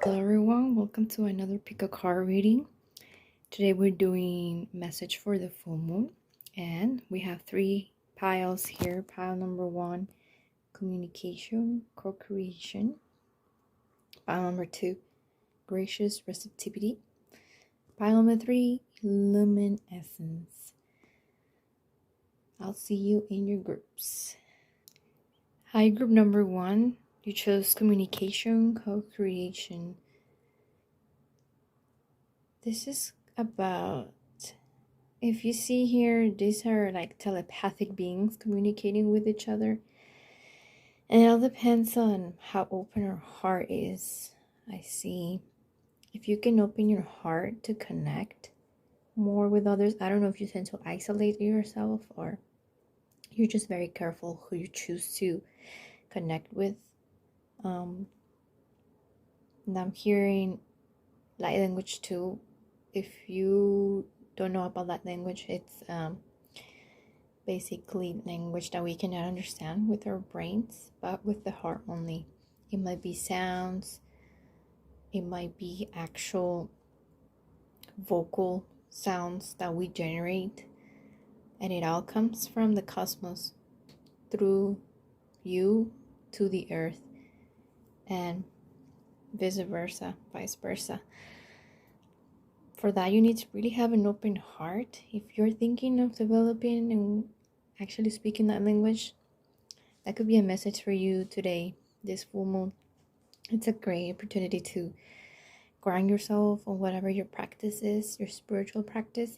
Hello everyone, welcome to another pick a card reading. Today we're doing message for the full moon, and we have 3 piles here. Pile number 1, communication, co-creation. Pile number 2, gracious receptivity. Pile number 3, luminescence. I'll see you in your groups. Hi, group number 1. You chose communication, co-creation. This is about, if you see here, these are like telepathic beings communicating with each other. And it all depends on how open our heart is. I see. If you can open your heart to connect more with others, I don't know if you tend to isolate yourself or you're just very careful who you choose to connect with. And I'm hearing light language too. If you don't know about that language, it's basically language that we cannot understand with our brains, but with the heart only. It might be sounds, it might be actual vocal sounds that we generate, and it all comes from the cosmos through you to the earth, and vice versa. For that, you need to really have an open heart. If you're thinking of developing and actually speaking that language, that could be a message for you today, this full moon. It's a great opportunity to ground yourself on whatever your practice is, your spiritual practice,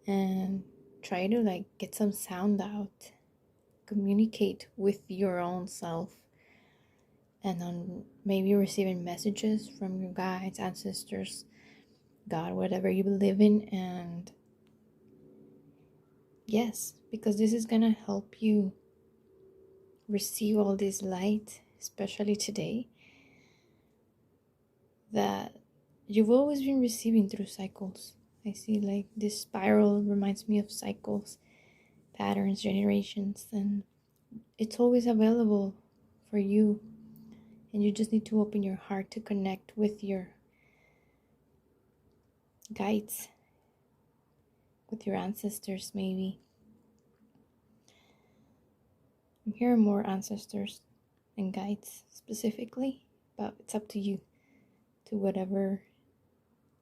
and try to get some sound out. Communicate with your own self, and on maybe receiving messages from your guides, ancestors, God, whatever you believe in. And yes, because this is gonna help you receive all this light, especially today, that you've always been receiving through cycles. I see this spiral reminds me of cycles, patterns, generations, and it's always available for you. And you just need to open your heart to connect with your guides, with your ancestors maybe. I'm hearing more ancestors and guides specifically, but it's up to you, to whatever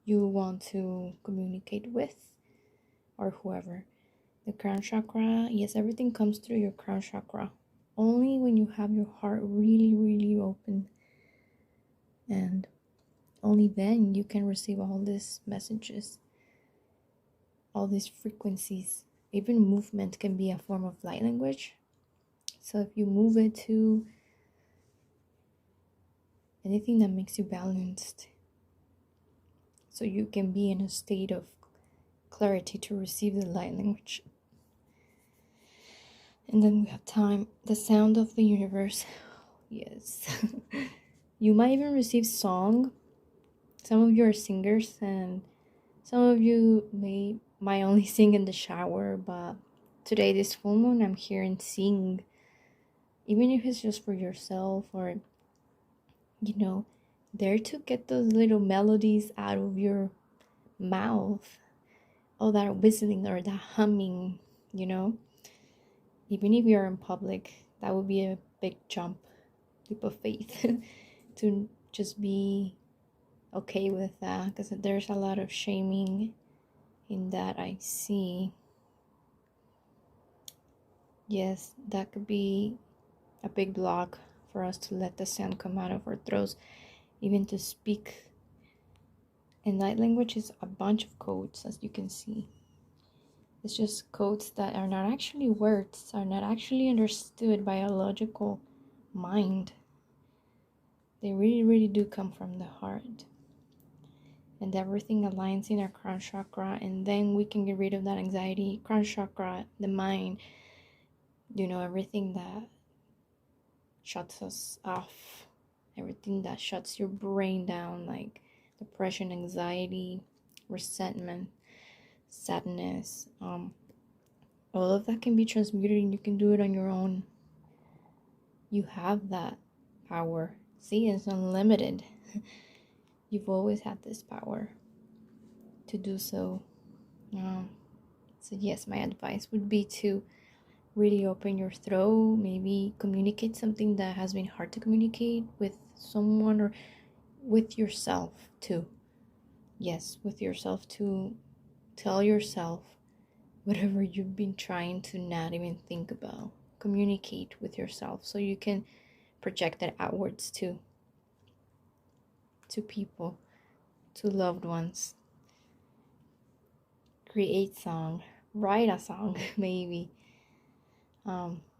you want to communicate with or whoever. The crown chakra, yes, everything comes through your crown chakra. Only when you have your heart really, really open, and only then you can receive all these messages, all these frequencies. Even movement can be a form of light language. So if you move it to anything that makes you balanced, so you can be in a state of clarity to receive the light language. And then we have time, the sound of the universe. Yes. You might even receive song. Some of you are singers, and some of you might only sing in the shower, but today, this full moon, I'm hearing sing. Even if it's just for yourself, or there to get those little melodies out of your mouth, or that whistling or that humming, even if you're in public, that would be a big leap of faith to just be okay with that, because there's a lot of shaming in that I see. Yes, that could be a big block for us to let the sound come out of our throats, even to speak. And light language is a bunch of codes, as you can see. It's just codes that are not actually words, are not actually understood by a logical mind. They really, really do come from the heart. And everything aligns in our crown chakra, and then we can get rid of that anxiety. Crown chakra, the mind, everything that shuts us off, everything that shuts your brain down, like depression, anxiety, resentment, sadness, all of that can be transmuted, and you can do it on your own. You have that power. See, it's unlimited. You've always had this power to do so. So yes, my advice would be to really open your throat, maybe communicate something that has been hard to communicate with someone or with yourself too. Yes, with yourself, to tell yourself whatever you've been trying to not even think about. Communicate with yourself so you can project that outwards to people, to loved ones. Create song, write a song maybe.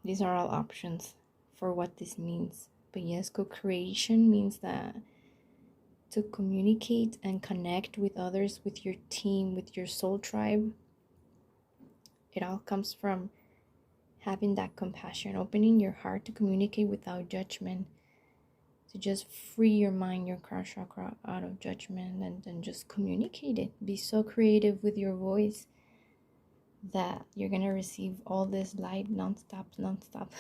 These are all options for what this means. But yes, co-creation means that to communicate and connect with others, with your team, with your soul tribe. It all comes from having that compassion, opening your heart to communicate without judgment, to just free your mind, your crown chakra out of judgment, and then just communicate it. Be so creative with your voice that you're gonna receive all this light nonstop.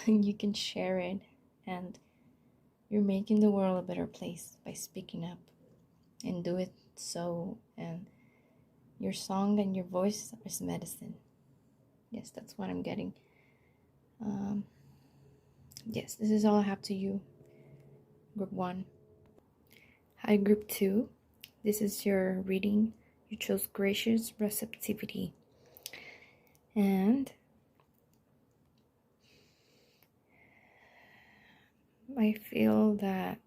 And you can share it, and you're making the world a better place by speaking up, and do it so. And your song and your voice is medicine. Yes, that's what I'm getting. Yes, this is all I have to you, Group 1. Hi, Group 2. This is your reading. You chose gracious receptivity. And I feel that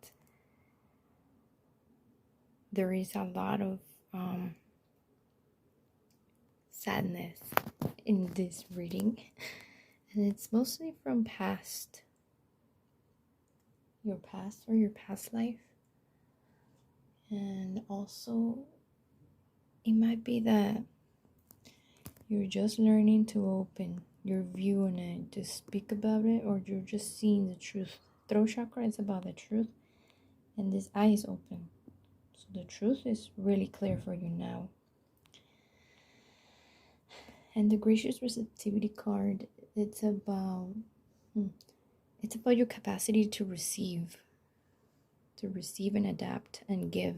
there is a lot of sadness in this reading. And it's mostly from your past life. And also, it might be that you're just learning to open your view on it, to speak about it, or you're just seeing the truth. Throat chakra is about the truth, and this eye is open. So the truth is really clear for you now. And the gracious receptivity card, it's about your capacity to receive and adapt and give.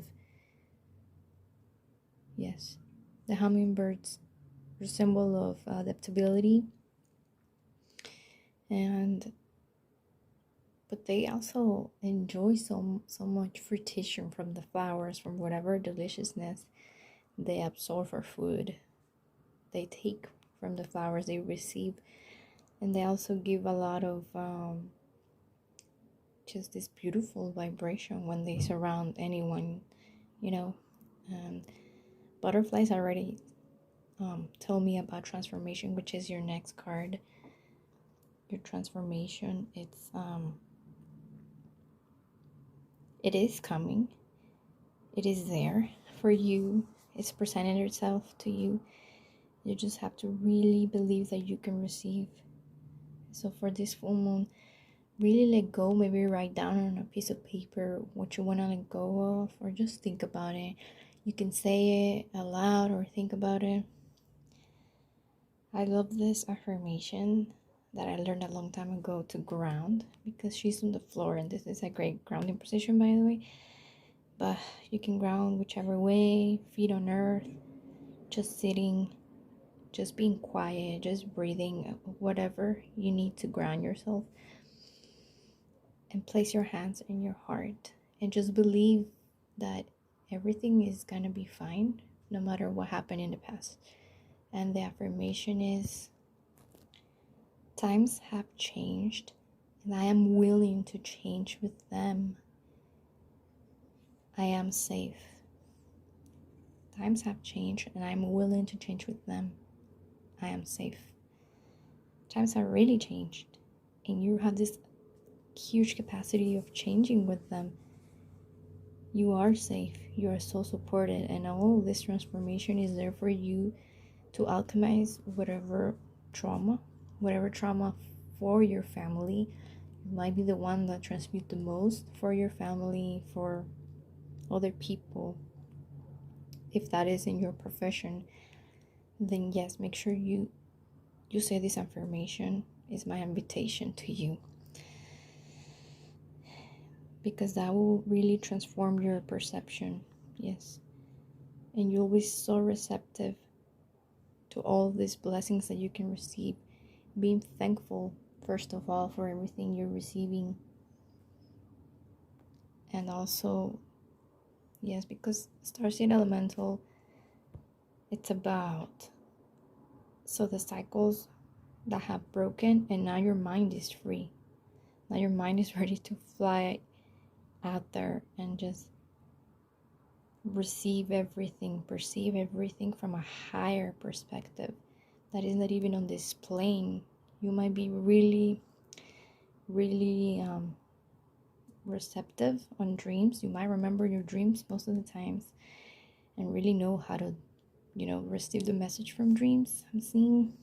Yes, the hummingbirds are a symbol of adaptability, but they also enjoy so much fruition from the flowers, from whatever deliciousness they absorb for food. They take from the flowers they receive, and they also give a lot of just this beautiful vibration when they surround anyone, and butterflies already told me about transformation, which is your next card. Your transformation, it is coming, it is there for you, it's presenting itself to you. You just have to really believe that you can receive. So for this full moon, really let go. Maybe write down on a piece of paper what you want to let go of, or just think about it. You can say it aloud or think about it. I love this affirmation that I learned a long time ago to ground, because she's on the floor, and this is a great grounding position, by the way. But you can ground whichever way, feet on earth, just sitting, just being quiet, just breathing, whatever you need to ground yourself. And place your hands in your heart and just believe that everything is gonna be fine, no matter what happened in the past. And the affirmation is, times have changed, and I am willing to change with them. I am safe. Times have changed, and I am willing to change with them. I am safe. Times have really changed, and you have this huge capacity of changing with them. You are safe. You are so supported, and all of this transformation is there for you to alchemize whatever trauma for your family. You might be the one that transmute the most for your family, for other people. If that is in your profession, then yes, make sure you say this affirmation. Is my invitation to you, because that will really transform your perception. yes. And you'll be so receptive to all these blessings that you can receive. Being thankful, first of all, for everything you're receiving. And also, yes, because Starseed Elemental, it's about so the cycles that have broken, and now your mind is free. Now your mind is ready to fly out there and just receive everything, perceive everything from a higher perspective that is not even on this plane. You might be really receptive on dreams. You might remember your dreams most of the times and really know how to, receive the message from dreams, I'm seeing.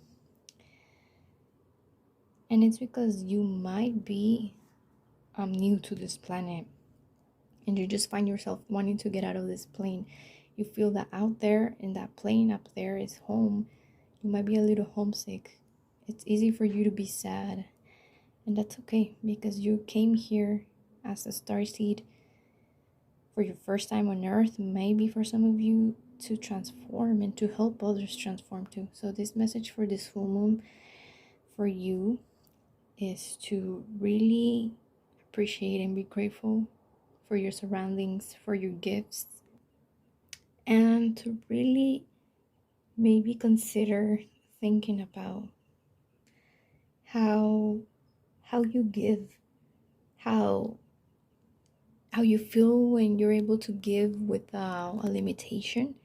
And it's because you might be new to this planet and you just find yourself wanting to get out of this plane. You feel that out there in that plane up there is home. You might be a little homesick. It's easy for you to be sad, and that's okay because you came here as a starseed for your first time on earth, maybe for some of you, to transform and to help others transform too. So this message for this full moon for you is to really appreciate and be grateful for your surroundings, for your gifts, and to really maybe consider thinking about how you give, how you feel when you're able to give without a limitation,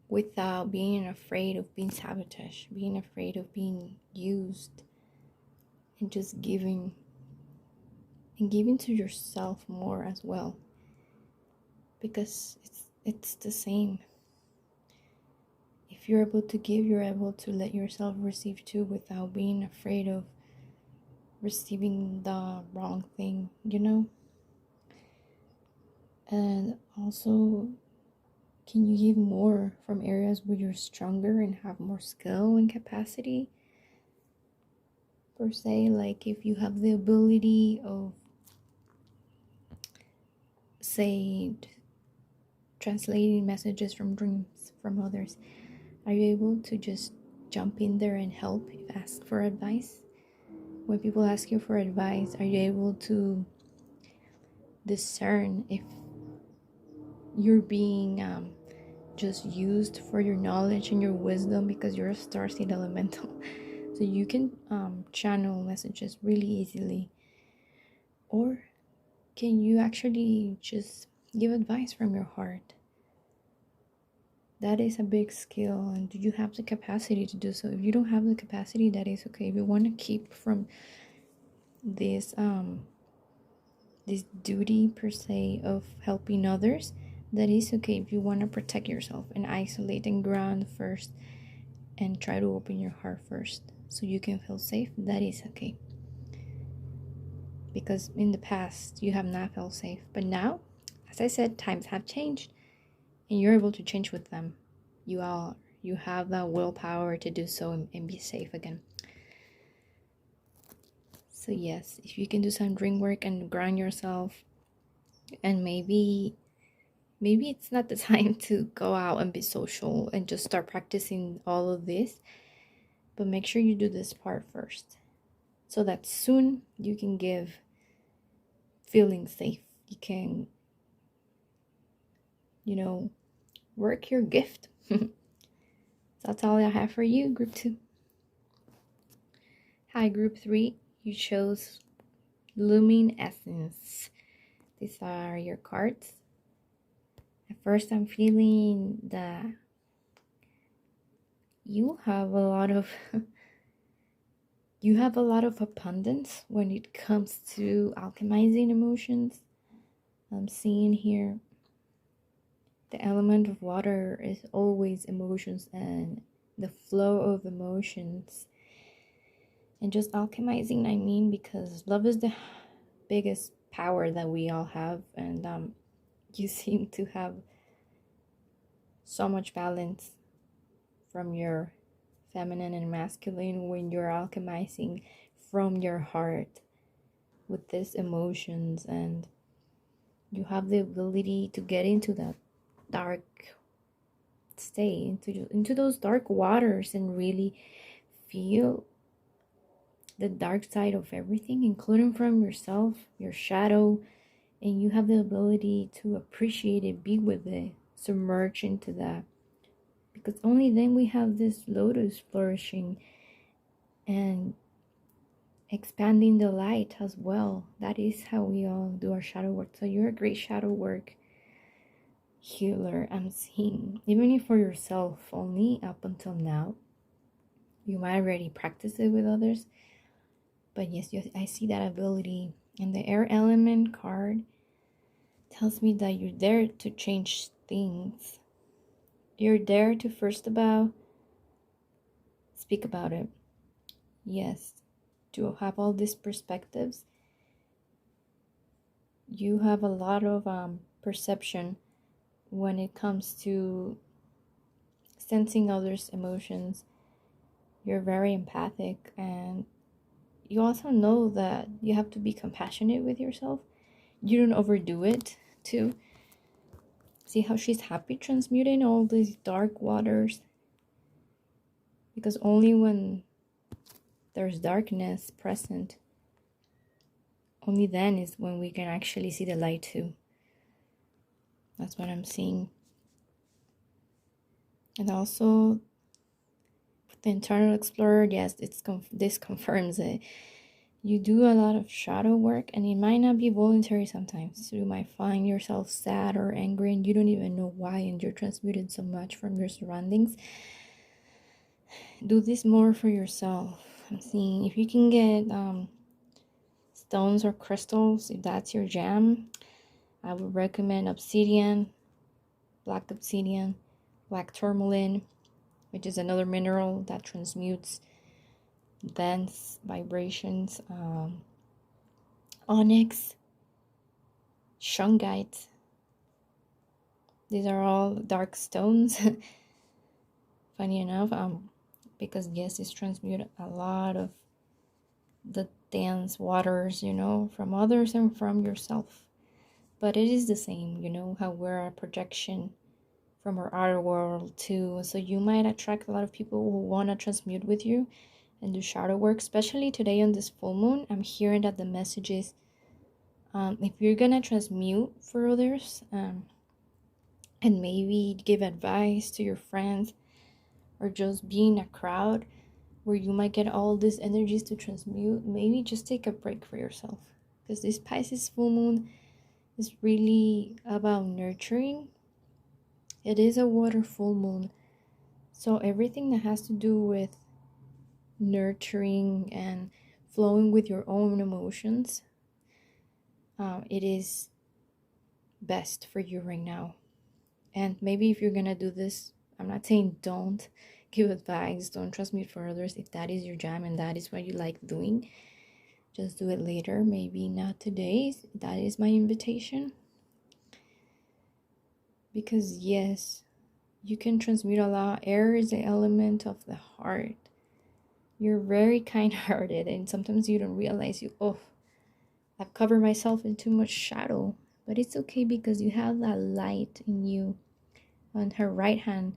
without being afraid of being sabotaged, being afraid of being used, and just giving, and giving to yourself more as well, because it's the same. If you're able to give, you're able to let yourself receive too without being afraid of receiving the wrong thing, And also, can you give more from areas where you're stronger and have more skill and capacity? Per se, like if you have the ability of, say, translating messages from dreams from others, are you able to just jump in there and help, ask for advice? When people ask you for advice, are you able to discern if you're being just used for your knowledge and your wisdom because you're a starseed elemental? So you can channel messages really easily. Or can you actually just give advice from your heart? That is a big skill, and do you have the capacity to do so? If you don't have the capacity, that is okay. If you want to keep from this this duty per se of helping others, that is okay. If you want to protect yourself and isolate and ground first and try to open your heart first so you can feel safe, that is okay. Because in the past you have not felt safe, but now, as I said, times have changed and you're able to change with them. You have that willpower to do so and be safe again. So yes, if you can do some dream work and ground yourself, and maybe it's not the time to go out and be social and just start practicing all of this, but make sure you do this part first so that soon you can give feeling safe. You can, work your gift. So that's all I have for you, group 2. Hi, group 3. You chose Looming Essence. These are your cards. At first, I'm feeling that you have a lot of abundance when it comes to alchemizing emotions. I'm seeing here the element of water is always emotions and the flow of emotions. And just alchemizing, I mean, because love is the biggest power that we all have, and you seem to have so much balance from your feminine and masculine when you're alchemizing from your heart with these emotions, and you have the ability to get into that dark state, into those dark waters, and really feel the dark side of everything, including from yourself, your shadow, and you have the ability to appreciate it, be with it, submerge into that. Because only then we have this lotus flourishing and expanding the light as well. That is how we all do our shadow work. So you're a great shadow work healer, I'm seeing. Even if for yourself only up until now. You might already practice it with others. But yes, I see that ability. And the air element card tells me that you're there to change things. You're there to speak about it. Yes, to have all these perspectives. You have a lot of perception when it comes to sensing others' emotions. You're very empathic, and you also know that you have to be compassionate with yourself. You don't overdo it too. See how she's happy transmuting all these dark waters? Because only when there's darkness present, only then is when we can actually see the light too. That's what I'm seeing. And also, the internal explorer, yes, this confirms it. You do a lot of shadow work, and it might not be voluntary sometimes. So you might find yourself sad or angry, and you don't even know why, and you're transmuted so much from your surroundings. Do this more for yourself. I'm seeing if you can get stones or crystals, if that's your jam, I would recommend obsidian, black tourmaline, which is another mineral that transmutes dense vibrations, onyx, shungite. These are all dark stones. Funny enough, because yes, it's transmuted a lot of the dense waters, from others and from yourself. But it is the same, how we're a projection from our outer world too. So you might attract a lot of people who want to transmute with you and do shadow work, especially today on this full moon. I'm hearing that the message is, if you're gonna transmute for others, and maybe give advice to your friends, or just be in a crowd where you might get all these energies to transmute, maybe just take a break for yourself. Because this Pisces full moon is really about nurturing. It is a water full moon. So everything that has to do with nurturing and flowing with your own emotions, it is best for you right now. And maybe if you're gonna do this, I'm not saying don't give advice, don't transmute for others. If that is your jam and that is what you like doing, just do it later, maybe not today. That is my invitation. Because yes, you can transmute a lot. Air is the element of the heart. You're very kind-hearted, and sometimes you don't realize I've covered myself in too much shadow. But it's okay, because you have that light in you. On her right hand,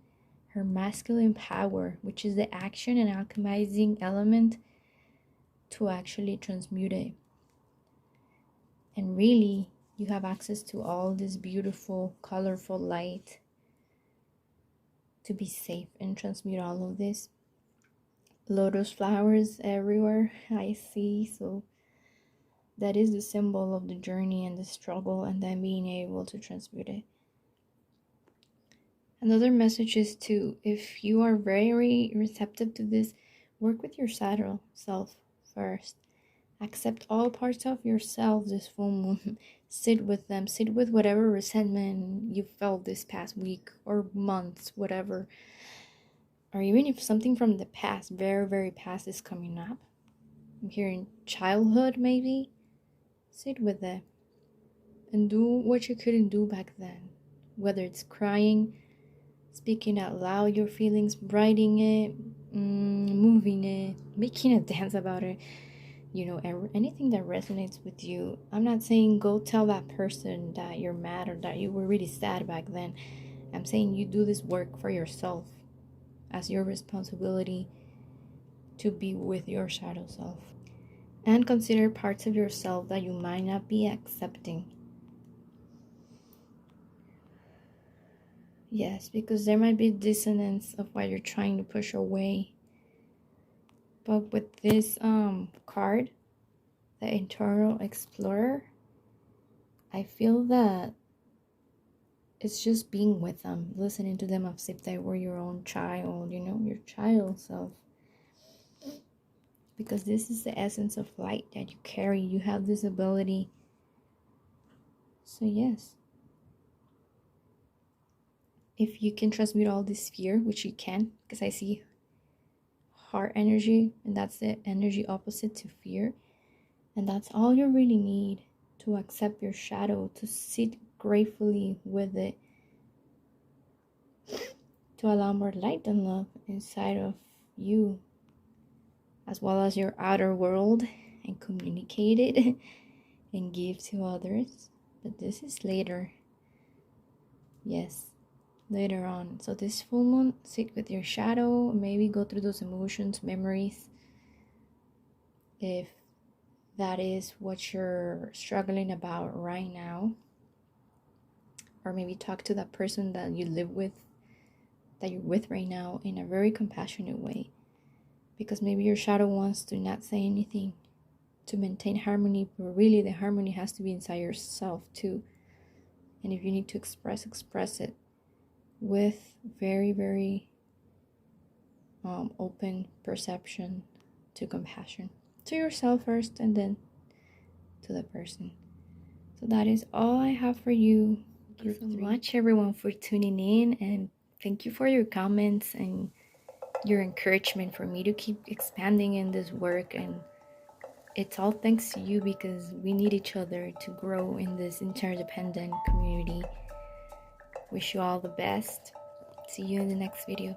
her masculine power, which is the action and alchemizing element to actually transmute it. And really, you have access to all this beautiful, colorful light to be safe and transmute all of this. Lotus flowers everywhere I see, so that is the symbol of the journey and the struggle, and then being able to transmute it. Another message is to, if you are very receptive to this, work with your shadow self first. Accept all parts of yourself this full moon. Sit with them. Sit with whatever resentment you felt this past week or months, whatever. Or even if something from the past, very, very past, is coming up. I'm hearing childhood, maybe. Sit with it. And do what you couldn't do back then. Whether it's crying, speaking out loud your feelings, writing it, moving it, making a dance about it, anything that resonates with you. I'm not saying go tell that person that you're mad or that you were really sad back then. I'm saying you do this work for yourself as your responsibility to be with your shadow self. And consider parts of yourself that you might not be accepting. Yes, because there might be dissonance of what you're trying to push away. But with this card, the Internal Explorer, I feel that it's just being with them, listening to them as if they were your own child, you know, your child self. Because this is the essence of light that you carry. You have this ability. So yes. If you can transmute all this fear, which you can, because I see heart energy, and that's the energy opposite to fear. And that's all you really need to accept your shadow, to sit gratefully with it, to allow more light and love inside of you, as well as your outer world, and communicate it and give to others. But this is later. Yes, later on. So this full moon, sit with your shadow, maybe go through those emotions, memories, if that is what you're struggling about right now. Or maybe talk to that person that you live with, that you're with right now, in a very compassionate way. Because maybe your shadow wants to not say anything to maintain harmony, but really the harmony has to be inside yourself too. And if you need to express it with very, very open perception to compassion. To yourself first, and then to the person. So that is all I have for you. Thank you so much, everyone, for tuning in, and thank you for your comments and your encouragement for me to keep expanding in this work. And it's all thanks to you, because we need each other to grow in this interdependent community. Wish you all the best. See you in the next video.